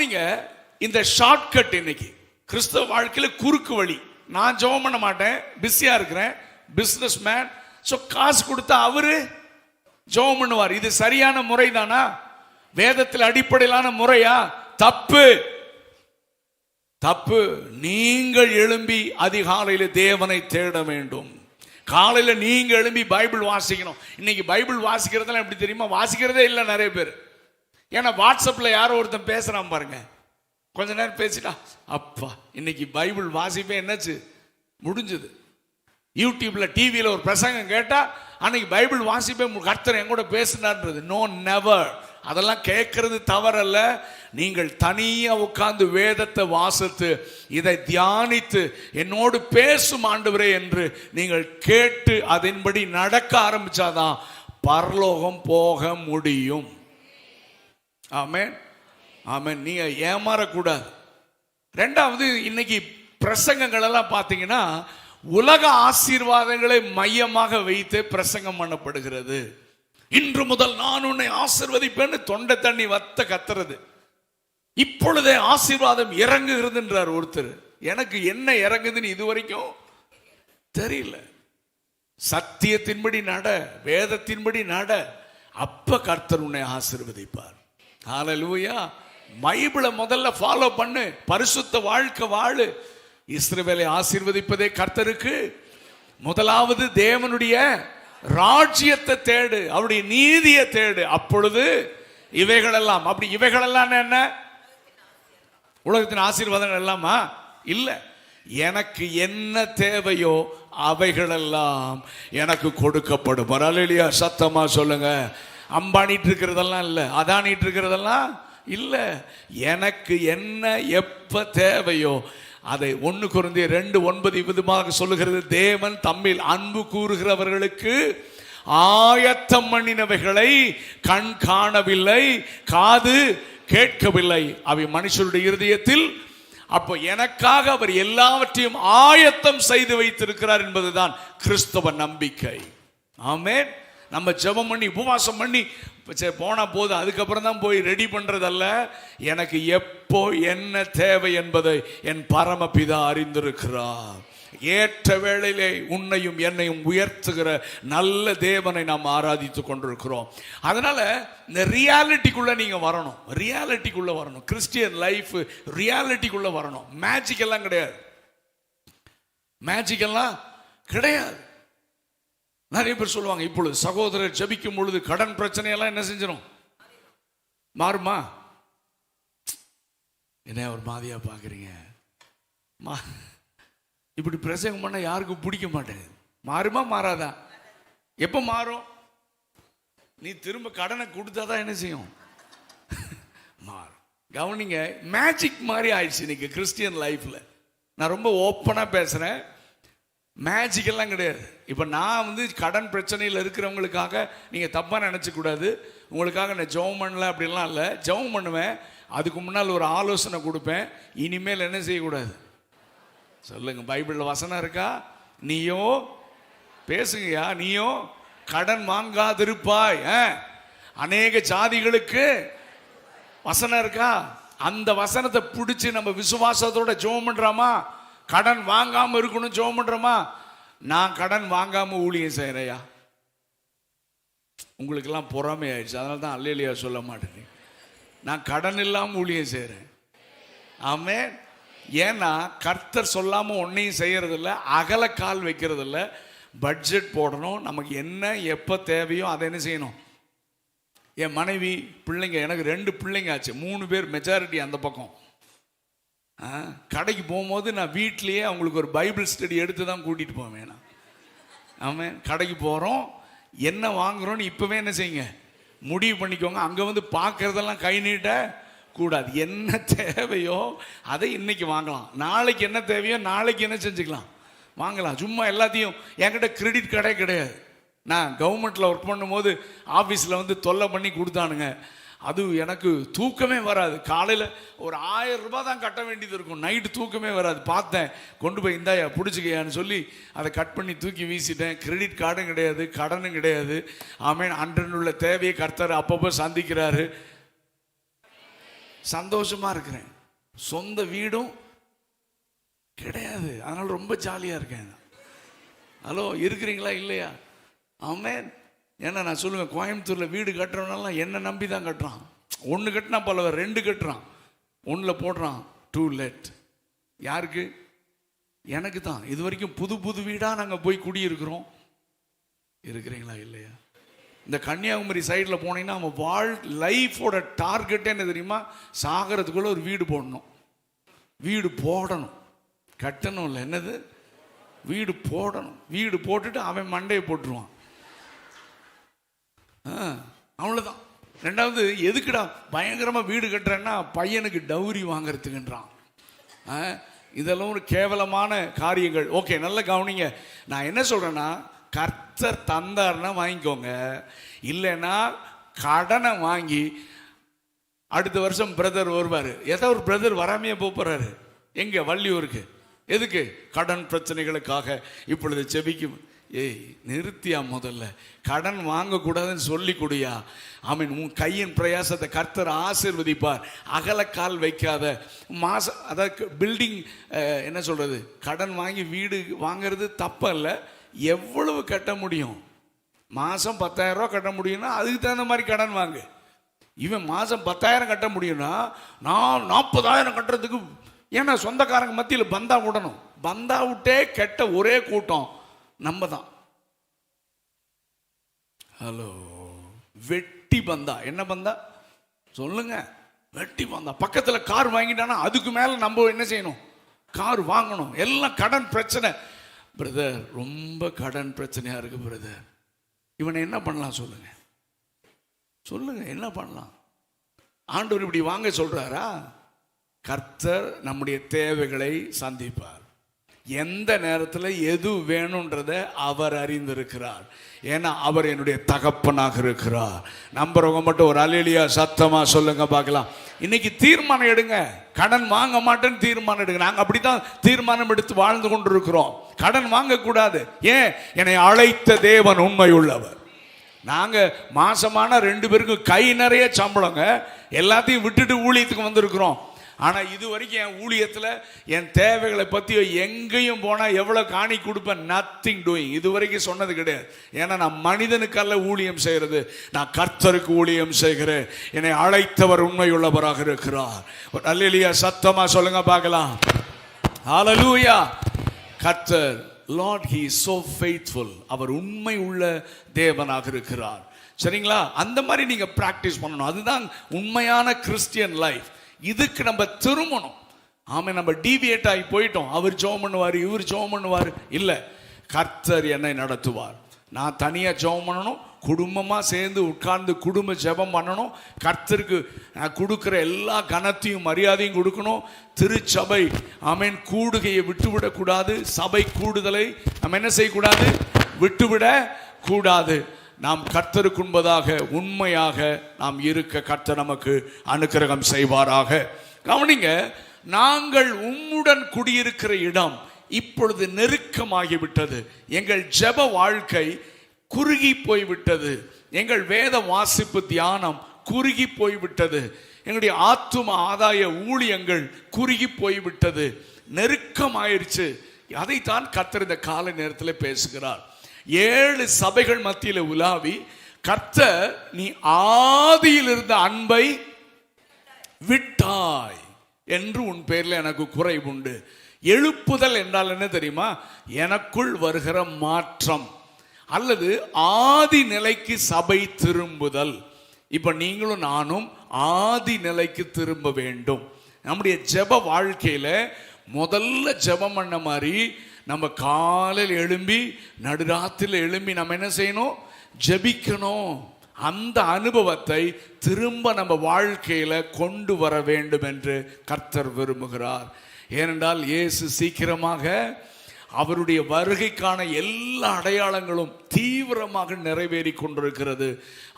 கவனிங்க, இந்த ஷார்ட்கட் இன்னைக்கு கிறிஸ்தவ வாழ்க்கையில குறுக்கு வழி. நான் ஜெபம் பண்ண மாட்டேன், பிஸியா இருக்கிறேன், பிசினஸ் மேன், ஸோ காசு கொடுத்தா அவரு ஜெபம் பண்ணுவார். இது சரியான முறை தானா? வேதத்தில் அடிப்படையிலான முறையா? தப்பு, தப்பு. நீங்கள் எழும்பி அதிகாலையில் தேவனை தேட வேண்டும். காலையில் நீங்க எழும்பி பைபிள் வாசிக்கணும். இன்னைக்கு பைபிள் வாசிக்கிறதெல்லாம் எப்படி தெரியுமா? வாசிக்கிறதே இல்லை நிறைய பேர். ஏன்னா வாட்ஸ்அப்ல யாரோ ஒருத்தன் பேசுறான் பாருங்க, கொஞ்ச நேரம் பேசிட்டா அப்பா இன்னைக்கு பைபிள் வாசிப்பே என்னாச்சு, முடிஞ்சது. யூடியூப்ல டிவியில ஒரு பிரசங்கம் கேட்டா அன்னைக்கு பைபிள் வாசிப்பே கர்த்தர் என் கூட பேசினார்ன்றது. No, never. அதெல்லாம் கேட்கறது தவறல்ல. நீங்கள் தனியா உட்கார்ந்து வேதத்தை வாசித்து இதை தியானித்து என்னோடு பேசும் ஆண்டவரே என்று நீங்கள் கேட்டு அதன்படி நடக்க ஆரம்பிச்சாதான் பரலோகம் போக முடியும். ஆமென், ஆமென். நீங்க ஏமாறக்கூடாது. ரெண்டாவது, இன்னைக்கு பிரசங்கங்கள் எல்லாம் பார்த்தீங்கன்னா உலக ஆசீர்வாதங்களை மையமாக வைத்து பிரசங்கம் பண்ணப்படுகிறது. இன்று முதல் நான் உன்னை ஆசீர்வதிப்பேன்னு தொண்டை தண்ணி வத்த கத்துறது. இப்பொழுதே ஆசீர்வாதம் இறங்குகிறது என்றார் ஒருத்தர். எனக்கு என்ன இறங்குதுன்னு இதுவரைக்கும் தெரியல. சத்தியத்தின்படி நட, வேதத்தின்படி நட, அப்ப கர்த்தர் உன்னை ஆசீர்வதிப்பார். ஹல்லேலூயா. பைபிளை முதல்ல ஃபாலோ பண்ணு, பரிசுத்த வாழ்க்கை வாழு. இஸ்ரவேலை ஆசீர்வதிப்பதே கர்த்தருக்கு. முதலாவது தேவனுடைய ராஜ்யத்தை தேடு, அவருடைய நீதியை தேடு, அப்பொழுது இவைகளெல்லாம். அப்படி இவைகளெல்லாம் என்ன? உலகத்தின் ஆசீர்வாதங்கள் எல்லாமா இல்ல. எனக்கு என்ன தேவையோ அவைகளெல்லாம் எனக்கு கொடுக்கப்படும். அல்லேலூயா. சத்தமா சொல்லுங்க. அம்பானிட்டு இருக்கிறதெல்லாம் இல்ல, அதானிட்டு இருக்கிறதெல்லாம் இல்ல. எனக்கு என்ன எப்ப தேவையோ அதை 1 கொரிந்தியர் 2:9 விதமாக சொல்லுகிறது. தேவன் தம்மில் அன்பு கூறுகிறவர்களுக்கு ஆயத்தம் பண்ணினவைகளை கண் காணவில்லை, காது கேட்கவில்லை, அவை மனுஷருடைய இருதயத்தில். அப்போ எனக்காக அவர் எல்லாவற்றையும் ஆயத்தம் செய்து வைத்திருக்கிறார் என்பதுதான் கிறிஸ்தவ நம்பிக்கை. ஆமென். நம்ம ஜெபம் பண்ணி உபவாசம் பண்ணி போனா போதும், அதுக்கப்புறம் தான் போய் ரெடி பண்றதல்ல. எனக்கு எப்போ என்ன தேவை என்பதை என் பரமபிதா அறிந்திருக்கிறார். ஏற்ற வேளையிலே உன்னையும் என்னையும் உயர்த்துகிற நல்ல தேவனை நாம் ஆராதித்துக் கொண்டிருக்கிறோம். அதனால இந்த ரியாலிட்டிக்குள்ள நீங்க வரணும், ரியாலிட்டிக்குள்ள வரணும். கிறிஸ்டியன் லைஃப் ரியாலிட்டிக்குள்ள வரணும். மேஜிக் எல்லாம் கிடையாது, மேஜிக் எல்லாம் கிடையாது. நிறைய பேர் சொல்லுவாங்க, இப்பொழுது சகோதரர் ஜெபிக்கும் பொழுது கடன் பிரச்சனையெல்லாம் என்ன செஞ்சிடும், மாறுமா? என்ன ஒரு மாதிரியா பாக்குறீங்க? இப்படி பிரசங்கம் பண்ண யாருக்கும் பிடிக்க மாட்டேங்குது. மாறுமா மாறாதா? எப்ப மாறும்? நீ திரும்ப கடனை கொடுத்தாதான் என்ன செய்யும், மாறும். கவனிங்க, மேஜிக் மாதிரி ஆயிடுச்சு இன்னைக்கு கிறிஸ்டியன் லைஃப்ல. நான் ரொம்ப ஓப்பனா பேசுறேன், மேஜிக் எல்லாம் கிடையாது. இப்போ நான் கடன் பிரச்சனையில் இருக்கிறவங்களுக்காக நீங்கள் தப்பாக நினச்சக்கூடாது. உங்களுக்காக நான் ஜெபம் பண்ணல அப்படின்லாம் இல்லை, ஜெபம் பண்ணுவேன். அதுக்கு முன்னால் ஒரு ஆலோசனை கொடுப்பேன். இனிமேல் என்ன செய்யக்கூடாது சொல்லுங்க. பைபிளில் வசனம் இருக்கா? நீயோ பேசுங்கயா, நீயோ கடன் வாங்காதிருப்பாய். அநேக ஜாதிகளுக்கு வசனம் இருக்கா? அந்த வசனத்தை பிடிச்சி நம்ம விசுவாசத்தோட ஜெபம் பண்றோமா? கடன் வாங்காம இருக்கணும் ஜெபம் பண்றோமா? நான் கடன் வாங்காம ஊழியம் செய்யறையா? உங்களுக்கு எல்லாம் பொறாமை ஆயிடுச்சு, அதனால தான் அல்லேலூயா சொல்ல மாட்டேன். நான் கடன் இல்லாம ஊழியம் செய்யறேன். ஆமென். ஏன்னா கர்த்தர் சொல்லாம ஒன்னையும் செய்யறது இல்லை, அகல கால் வைக்கிறது இல்லை. பட்ஜெட் போடணும், நமக்கு என்ன எப்ப தேவையோ அதை என்ன செய்யணும். என் மனைவி பிள்ளைங்க, எனக்கு 2 பிள்ளைங்க ஆச்சு, 3 பேர் மெஜாரிட்டி அந்த பக்கம். கடைக்கு போகும்போது நான் வீட்லேயே அவங்களுக்கு ஒரு பைபிள் ஸ்டடி எடுத்து தான் கூட்டிகிட்டு போவேன். ஆமாம், கடைக்கு போகிறோம், என்ன வாங்குகிறோன்னு இப்போவே என்ன செய்யுங்க, முடிவு பண்ணிக்கோங்க. அங்கே பார்க்குறதெல்லாம் கை நீட்ட கூடாது. என்ன தேவையோ அதை இன்னைக்கு வாங்கலாம், நாளைக்கு என்ன தேவையோ நாளைக்கு என்ன செஞ்சுக்கலாம், வாங்கலாம். சும்மா எல்லாத்தையும், என்கிட்ட கிரெடிட் கார்டே கிடையாது. நான் கவர்மெண்ட்டில் ஒர்க் பண்ணும்போது ஆஃபீஸில் தொல்லை பண்ணி கொடுத்தானுங்க. அது எனக்கு தூக்கமே வராது. காலையில் ஒரு 1000 ரூபாய் தான் கட்ட வேண்டியது இருக்கும், நைட்டு தூக்கமே வராது. பார்த்தேன், கொண்டு போய் இந்தாயா பிடிச்சிக்கையான்னு சொல்லி அதை கட் பண்ணி தூக்கி வீசிட்டேன். கிரெடிட் கார்டும் கிடையாது, கடனும் கிடையாது. ஆமென். அன்றனுள்ள தேவையை கர்த்தர் அப்பப்போ சந்திக்கிறாரு. சந்தோஷமா இருக்கிறேன். சொந்த வீடும் கிடையாது, அதனால ரொம்ப ஜாலியா இருக்கேன். ஹலோ, இருக்கிறீங்களா இல்லையா? ஆமென். ஏன்னா நான் சொல்லுவேன், கோயம்புத்தூர்ல வீடு கட்டுறவனாலாம் என்ன நம்பி தான் கட்டுறான். ஒன்று கட்டினா பல 2 கட்டுறான், ஒன்றில் போடுறான் டூ லெட். யாருக்கு? எனக்கு தான். இது வரைக்கும் புது புது வீடாக நாங்கள் போய் குடியிருக்கிறோம். இருக்கிறீங்களா இல்லையா? இந்த கன்னியாகுமரி சைடில் போனீங்கன்னா அவன் லைஃபோட டார்கெட்டே என்ன தெரியுமா? சாகிறதுக்குள்ள ஒரு வீடு போடணும். வீடு போடணும், கட்டணும் இல்லை, என்னது? வீடு போடணும். வீடு போட்டுட்டு அவன் மண்டையை போட்டுருவான். அவ்வளோதான். ரெண்டாவது, எதுக்குடா பயங்கரமாக வீடு கட்டுறேன்னா பையனுக்கு டவுரி வாங்கறதுக்குன்றான். இதெல்லாம் ஒரு கேவலமான காரியங்கள். ஓகே, நல்ல கவனிங்க. நான் என்ன சொல்றேன்னா, கர்த்தர் தந்தார்னா வாங்கிக்கோங்க, இல்லைன்னா கடனை வாங்கி அடுத்த வருஷம் பிரதர் வருவார். ஏதோ ஒரு பிரதர் வராமையே போறாரு. எங்க? வள்ளியூருக்கு. எதுக்கு? கடன் பிரச்சனைகளுக்காக இப்பொழுது செபிக்கும். ஏய், நிறுத்தியா, முதல்ல கடன் வாங்கக்கூடாதுன்னு சொல்லி கொடுயா. ஆமீன். உன் கையின் பிரயாசத்தை கர்த்தர் ஆசீர்வதிப்பார். அகலக்கால் வைக்காத. மாசம், அதாவது பில்டிங், என்ன சொல்றது, கடன் வாங்கி வீடு வாங்கிறது தப்பல்ல. எவ்வளவு கட்ட முடியும்? மாசம் 10,000 ரூபா கட்ட முடியும்னா அதுக்கு தகுந்த மாதிரி கடன் வாங்கு. இவன் மாசம் 10,000 கட்ட முடியும்னா நான் 40,000 கட்டுறதுக்கு, ஏன்னா சொந்தக்காரங்க மத்தியில் பந்தா விடணும். பந்தா விட்டே கெட்ட ஒரே கூட்டம் நம்ம தான். ஹலோ, வெட்டி பந்தா. என்ன பந்தா சொல்லுங்க? வெட்டி பந்தா. பக்கத்துல கார் வாங்கிட்டானா அதுக்கு மேல நம்ம என்ன செய்யணும்? கார் வாங்கணும். எல்லாம் கடன் பிரச்சனை. பிரதர், ரொம்ப கடன் பிரச்சனையா இருக்கு பிரதர். இவனை என்ன பண்ணலாம் சொல்லுங்க? சொல்லுங்க, என்ன பண்ணலாம்? ஆண்டவர் இப்படி வாங்க சொல்றாரா? கர்த்தர் நம்முடைய தேவைகளை சந்திப்பார். எந்த நேரத்தில் எது வேணும்ன்றத அவர் அறிந்திருக்கிறார். ஏன்னா அவர் என்னுடைய தகப்பனாக இருக்கிறார். நம்புறவங்க மட்டும் ஒரு அல்லேலூயா சத்தமா சொல்லுங்க பார்க்கலாம். இன்னைக்கு தீர்மானம் எடுங்க. கடன் வாங்க மாட்டேன்னு தீர்மானம் எடுங்க. நாங்கள் அப்படித்தான் தீர்மானம் எடுத்து வாழ்ந்து கொண்டிருக்கிறோம். கடன் வாங்கக்கூடாது. ஏன்? என்னை அழைத்த தேவன் உண்மை உள்ளவர். நாங்க மாசமான 2 பேருக்கும் கை நிறைய சம்பளங்க, எல்லாத்தையும் விட்டுட்டு ஊழியத்துக்கு வந்திருக்கிறோம். ஆனா இது வரைக்கும் என் ஊழியத்துல என் தேவைகளை பத்தி எங்கேயும் போனா எவ்வளவு காணி கொடுப்பேன், நத்திங் டூயிங், இது வரைக்கும் சொன்னது கிடையாது. ஏன்னா நான் மனிதனுக்கல்ல ஊழியம் செய்யறது, நான் கர்த்தருக்கு ஊழியம் செய்கிறேன். என்னை அழைத்தவர் உண்மையுள்ளவராக இருக்கிறார். அல்லேலூயா சத்தமா சொல்லுங்க பார்க்கலாம். ஹல்லேலூயா. கர்த்தர், Lord, he is so faithful. அவர் உண்மை உள்ள தேவனாக இருக்கிறார். சரிங்களா? அந்த மாதிரி நீங்க பிராக்டிஸ் பண்ணணும். அதுதான் உண்மையான கிறிஸ்டியன் லைஃப். இதுக்கு நம்ம திரும்பணும். ஆமே, நம்ம டீவியேட் ஆகி போயிட்டோம். அவர் ஜெபம் பண்ணுவார், இவர் ஜெபம் பண்ணுவார். இல்லை, கர்த்தர் என்னை நடத்துவார். நான் தனியாக ஜெபம் பண்ணணும், குடும்பமாக சேர்ந்து உட்கார்ந்து குடும்ப ஜெபம் பண்ணணும். கர்த்தருக்கு நான் கொடுக்குற எல்லா கனத்தையும் மரியாதையும் கொடுக்கணும். திருச்சபை ஆமென் கூடுகையை விட்டுவிடக்கூடாது. சபை கூடுதலை நம்ம என்ன செய்யக்கூடாது? விட்டுவிட கூடாது. நாம் கர்த்தருக்கு உண்பதாக உண்மையாக நாம் இருக்க கர்த்தர் நமக்கு அனுக்கிரகம் செய்வாராக. கவனிங்க, நாங்கள் உம்முடன் குடியிருக்கிற இடம் இப்பொழுது நெருக்கமாகிவிட்டது. எங்கள் ஜெப வாழ்க்கை குறுகி போய்விட்டது. எங்கள் வேத வாசிப்பு தியானம் குறுகி போய்விட்டது. எங்களுடைய ஆத்தும ஆதாய ஊழியங்கள் குறுகி போய்விட்டது. நெருக்கமாயிருச்சு. அதைத்தான் கர்த்தர் இந்த கால நேரத்தில் பேசுகிறார். 7 சபைகள் மத்தியில் உலாவி, கர்த்தர் நீ ஆதியில் இருந்த அன்பை விட்டாய் என்று உன் பேர்ல எனக்கு குறை உண்டு. எழுப்புதல் என்றால் என்ன தெரியுமா? எனக்குள் வருகிற மாற்றம் அல்லது ஆதி நிலைக்கு சபை திரும்புதல். இப்ப நீங்களும் நானும் ஆதி நிலைக்கு திரும்ப வேண்டும். நம்முடைய ஜெப வாழ்க்கையில முதல்ல ஜெபம் பண்ண மாதிரி நம்ம காலையில் எழும்பி நடுராத்திரில் எழும்பி நம்ம என்ன செய்யணும்? ஜெபிக்கணும். அந்த அனுபவத்தை திரும்ப நம்ம வாழ்க்கையில கொண்டு வர வேண்டும் என்று கர்த்தர் விரும்புகிறார். ஏனென்றால் இயேசு சீக்கிரமாக அவருடைய வருகைக்கான எல்லா அடையாளங்களும் தீவிரமாக நிறைவேறி கொண்டிருக்கிறது.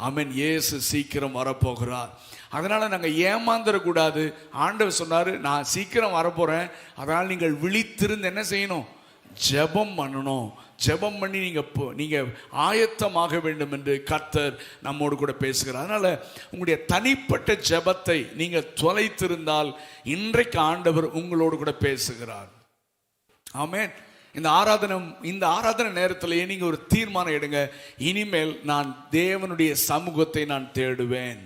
ஆமென். இயேசு சீக்கிரம் வரப்போகிறார். அதனால நாங்கள் ஏமாந்துடக்கூடாது. ஆண்டவர் சொன்னாரு, நான் சீக்கிரம் வரப்போறேன், அதனால் நீங்கள் விழித்திருந்து என்ன செய்யணும்? ஜெபம் பண்ணணும். ஜெபம் பண்ணி நீங்க ஆயத்தமாக வேண்டும் என்று கர்த்தர் நம்மோடு கூட பேசுகிறார். அதனால உங்களுடைய தனிப்பட்ட ஜெபத்தை நீங்க தொலைத்திருந்தால் இன்றைக்கு ஆண்டவர் உங்களோடு கூட பேசுகிறார். ஆமென். இந்த ஆராதனை நேரத்திலேயே நீங்க ஒரு தீர்மானம் எடுங்க. இனிமேல் நான் தேவனுடைய சமூகத்தை நான் தேடுவேன்.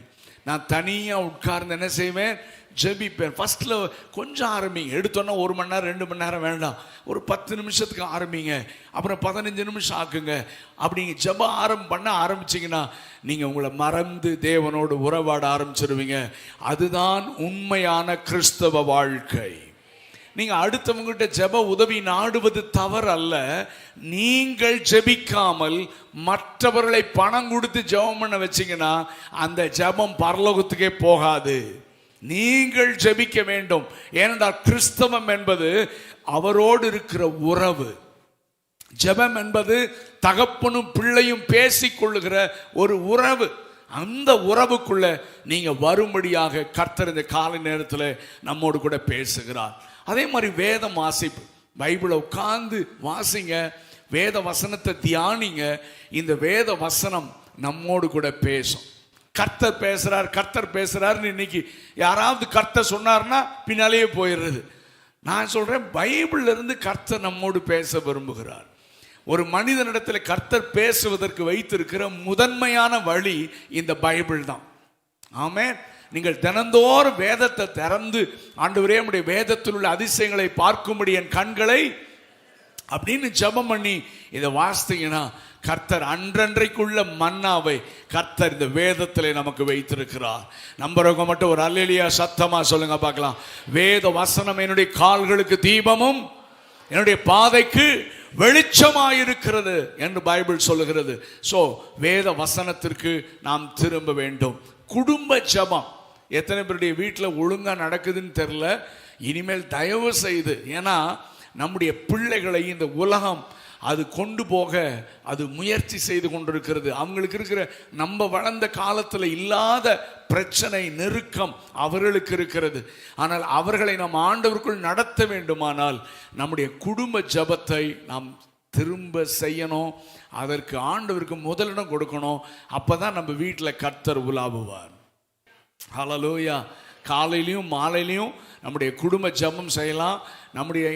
நான் தனியா உட்கார்ந்து என்ன செய்வேன்? ஜெபிப்பேன். ஃபர்ஸ்ட்ல கொஞ்சம் ஆரம்பிங்க. எடுத்தோன்னா 1 மணி நேரம் 2 மணி நேரம் வேண்டாம், ஒரு 10 நிமிஷத்துக்கு ஆரம்பிங்க. அப்புறம் 15 நிமிஷம் ஆக்குங்க. அப்படிங்க ஜெபம் பண்ண ஆரம்பிச்சிங்கன்னா நீங்க உங்களை மறந்து தேவனோடு உறவாட ஆரம்பிச்சிருவீங்க. அதுதான் உண்மையான கிறிஸ்தவ வாழ்க்கை. நீங்க அடுத்தவங்ககிட்ட ஜெப உதவி நாடுவது தவறு அல்ல. நீங்கள் ஜெபிக்காமல் மற்றவர்களை பணம் கொடுத்து ஜெபம் பண்ண வச்சீங்கன்னா அந்த ஜெபம் பரலோகத்துக்கே போகாது. நீங்கள் ஜெபிக்க வேண்டும். ஏனென்றால் கிறிஸ்தவம் என்பது அவரோடு இருக்கிற உறவு. ஜெபம் என்பது தகப்பனும் பிள்ளையும் பேசிக்கொள்ளுகிற ஒரு உறவு. அந்த உறவுக்குள்ள நீங்க வரும்படியாக கர்த்தர் இந்த காலை நேரத்தில் நம்மோடு கூட பேசுகிறார். அதே மாதிரி வேதம் வாசிப்பு, பைபிளை உட்கார்ந்து வாசிங்க, வேத வசனத்தை தியானிங்க. இந்த வேத வசனம் நம்மோடு கூட பேசும். கர்த்தர் பேசுறாருன்னு இன்னைக்கு யாராவது கர்த்தர் சொன்னார்னா பின்னாலேயே போயிடுறது. நான் சொல்றேன், பைபிள்ல இருந்து கர்த்தர் நம்மோடு பேச விரும்புகிறார். ஒரு மனிதனிடத்தில் கர்த்தர் பேசுவதற்கு வைத்திருக்கிற முதன்மையான வழி இந்த பைபிள் தான். ஆமென். நீங்கள் தினந்தோறும் வேதத்தை திறந்து, ஆண்டவரே நம்முடைய வேதத்தில் உள்ள அதிசயங்களை பார்க்கும்படி என் கண்களை அப்படின்னு ஜெபம் பண்ணி இதை வாசித்தீங்கன்னா கர்த்தர் அன்றன்றைக்குள்ள மன்னாவை கர்த்தர் இந்த வேதத்திலே நமக்கு வைத்திருக்கிறார். நம்புறவங்க மட்டும் ஒரு அல்லேலூயா சத்தமா சொல்லுங்க பார்க்கலாம். வேத வசனம் என்னுடைய கால்களுக்கு தீபமும் என்னுடைய பாதைக்கு வெளிச்சமாயிருக்கிறது என்று பைபிள் சொல்லுகிறது. சோ வேத வசனத்திற்கு நாம் திரும்ப வேண்டும். குடும்ப ஜெபம் எத்தனை பேருடைய வீட்டில் ஒழுங்கா நடக்குதுன்னு தெரியல. இனிமேல் தயவு செய்து, ஏன்னா நம்முடைய பிள்ளைகளை இந்த உலகம் அது கொண்டு போக அது முயற்சி செய்து கொண்டிருக்கிறது. அவங்களுக்கு இருக்கிற நம்ம வளர்ந்த காலத்தில் இல்லாத பிரச்சனை, நெருக்கம் அவர்களுக்கு இருக்கிறது. ஆனால் அவர்களை நாம் ஆண்டவருக்குள் நடத்த வேண்டுமானால் நம்முடைய குடும்ப ஜெபத்தை நாம் திரும்ப செய்யணும். அதற்கு ஆண்டவருக்கு முதலிடம் கொடுக்கணும். அப்பதான் நம்ம வீட்டில் கர்த்தர் உலாவுவார். ஹல்லேலூயா. காலையிலையும் மாலையிலையும் நம்முடைய குடும்ப ஜெபம் செய்யலாம்.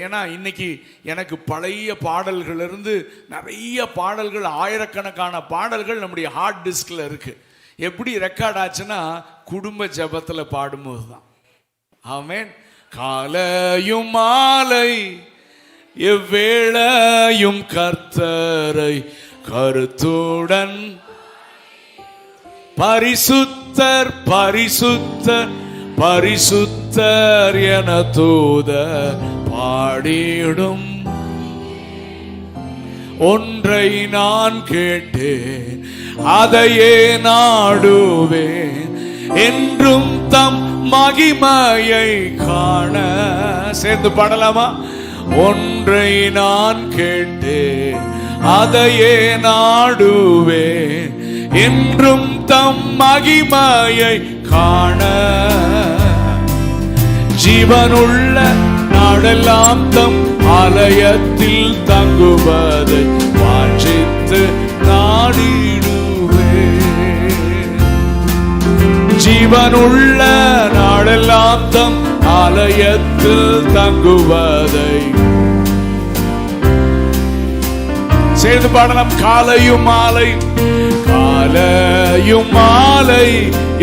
ஏன்னா இன்னைக்கு எனக்கு பழைய பாடல்கள் இருந்து நிறைய பாடல்கள், ஆயிரக்கணக்கான பாடல்கள் நம்முடைய ஹார்ட் டிஸ்கில் இருக்கு. எப்படி ரெக்கார்ட் ஆச்சுன்னா குடும்ப ஜெபத்தில் பாடும்போது தான். ஆமென். காலையும் மாலை எவ்வேளையும் கர்த்தரை கருத்துடன் பரிசுத்தர் பரிசுத்தர் பரிசுத்தர் என தூதர் பாடிடும். ஒன்றை நான் கேட்டேன், அதையே நாடுவேன், என்றும் தம் மகிமையை காண. சேர்ந்து பாடலாமா? ஒன்றை நான் கேட்டேன், அதையே நாடுவேன், என்றும் தம் மகிமையை காண. ஜீவனுள்ள நாடெல்லாம் தம் ஆலயத்தில் தங்குவதை வாஞ்சித்து நாடிடுவேன். ஜீவனுள்ள நாடெல்லாம் தம் ஆலயத்தில் தங்குவதை சேர்ந்து பாடலாம். காலையும் மாலை, காலையும் மாலை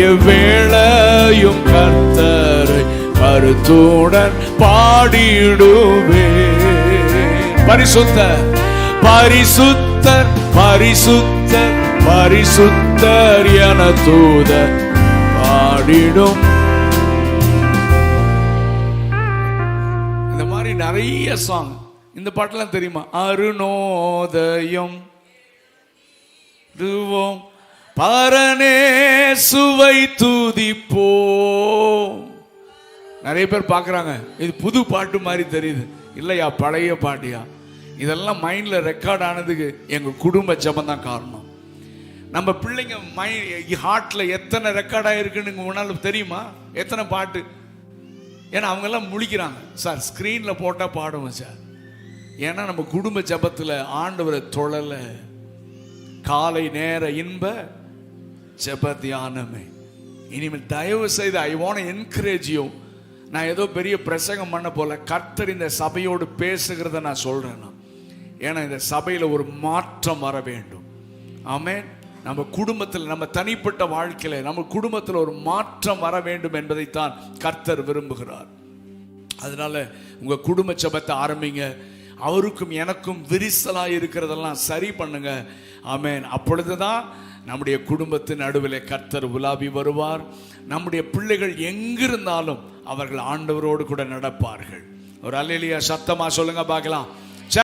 எவ்வேளையும் கர்த்தரை கருத்துடன் பாடிடுவேன். பரிசுத்தர் பரிசுத்தர் பரிசுத்தர் பரிசுத்தர் என தூதர் பாடிடும். இந்த மாதிரி நிறைய சாங், இந்த பாட்டெல்லாம் தெரியுமா? அருணோதயம் பரனே சுவை துதிப்போம். நிறைய பேர் பார்க்குறாங்க, இது புது பாட்டு மாதிரி தெரியுது. இல்லையா, பழைய பாட்டியா? இதெல்லாம் மைண்ட்ல ரெக்கார்ட் ஆனதுக்கு எங்க குடும்ப ஜெபம் தான் காரணம். நம்ம பிள்ளைங்க ஹார்ட்ல எத்தனை ரெக்கார்ட் ஆயிருக்குன்னு முன்னால தெரியுமா? எத்தனை பாட்டு? ஏன்னா அவங்க எல்லாம் முழிக்கிறாங்க, சார் ஸ்கிரீன்ல போட்டா பாடுவோம் சார். ஏன்னா நம்ம குடும்ப ஜெபத்தில் ஆண்டவரை தொழல. காலை நேர இன்ப ஜெப தியானமே. இனிமேல் தயவு செய்து ஐ வாண்ட் என்கரேஜ் யூ. நான் ஏதோ பெரிய பிரசங்கம் பண்ண போல, கர்த்தர் இந்த சபையோடு பேசுகிறத நான் சொல்றேன். ஏன்னா இந்த சபையில் ஒரு மாற்றம் வர வேண்டும். ஆமென். நம்ம குடும்பத்தில், நம்ம தனிப்பட்ட வாழ்க்கையில, நம்ம குடும்பத்தில் ஒரு மாற்றம் வர வேண்டும் என்பதைத்தான் கர்த்தர் விரும்புகிறார். அதனால உங்க குடும்ப ஜெபத்தை ஆரம்பிங்க. அவருக்கும் எனக்கும் விரிசலாக இருக்கிறதெல்லாம் சரி பண்ணுங்க. ஆமென். அப்பொழுதுதான் நம்முடைய குடும்பத்தின் நடுவில் கர்த்தர் உலாவி வருவார். நம்முடைய பிள்ளைகள் எங்கிருந்தாலும் அவர்கள் ஆண்டவரோடு கூட நடப்பார்கள். ஒரு அல்லேலூயா சத்தமா சொல்லுங்க பார்க்கலாம்.